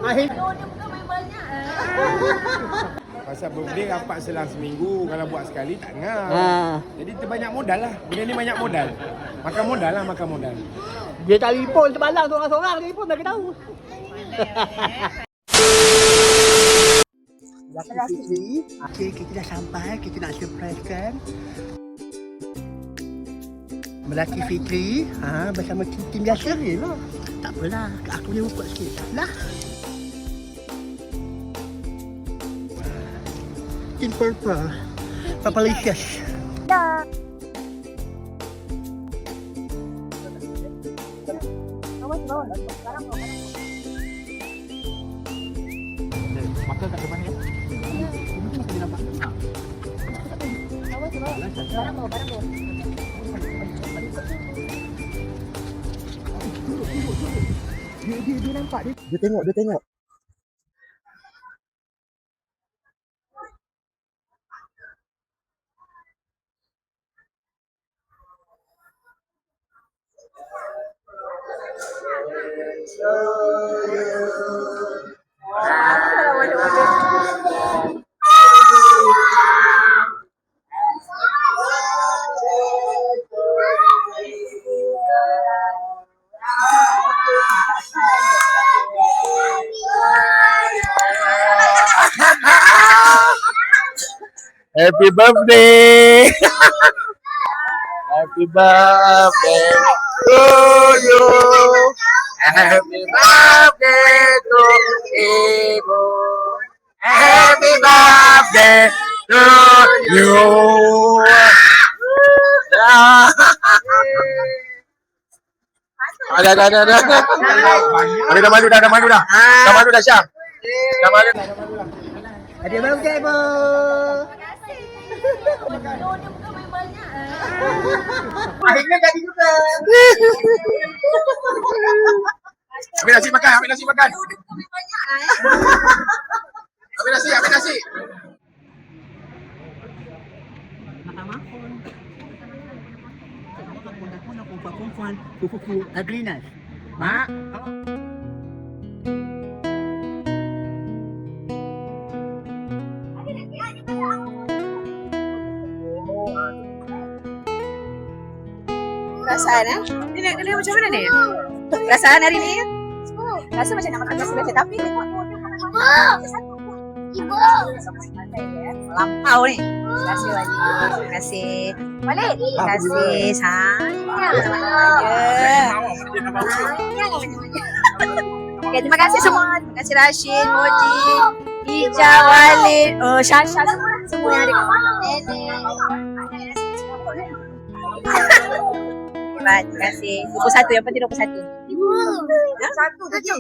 Akhir. Dia bukan main banyak. Pasal birthday rapat selang seminggu. Kalau buat sekali tak ngah. Jadi terbanyak modal lah. Benda ni banyak modal. Makan modal lah, makan modal. Dia telefon semalam seorang-seorang telefon bagi tahu. Okey, kita dah sampai. Kita nak surprise kan Melati Fitri bersama tim biasa ni lah. Tak apalah, aku ni buat sikit lah. Tim Purple Papalicious. Maka kat depan ni. Mungkin masih nampak. Barang bawa. Dia nampak dia. Dia tengok. Happy birthday! Happy birthday to you! Happy birthday to Ibu! Happy birthday to you! Ada. Ada dah malu dah. Dah malu dah Syam. Dah malu. Happy birthday, Bu. Dia bukan main banyak. Akhirnya jadi juga. Ambil nasi makan. Dia bukan main banyak. Ambil nasi. Perempuan kuku agrinas. Mak. Perasaan Dia macam mana ni? Perasaan hari ni? Rasa macam nak makan nasi biasa tapi Ibu. Lampau ni. Terima kasih Wali. Terima kasih. Balik. Terima kasih. Sayang. Okay, terima kasih semua. Terima kasih Rashid, Moji, Ija, Walid, Syasha semua yang ada kat sini. Terima kasih. 21, yang penting 21. Satu saja.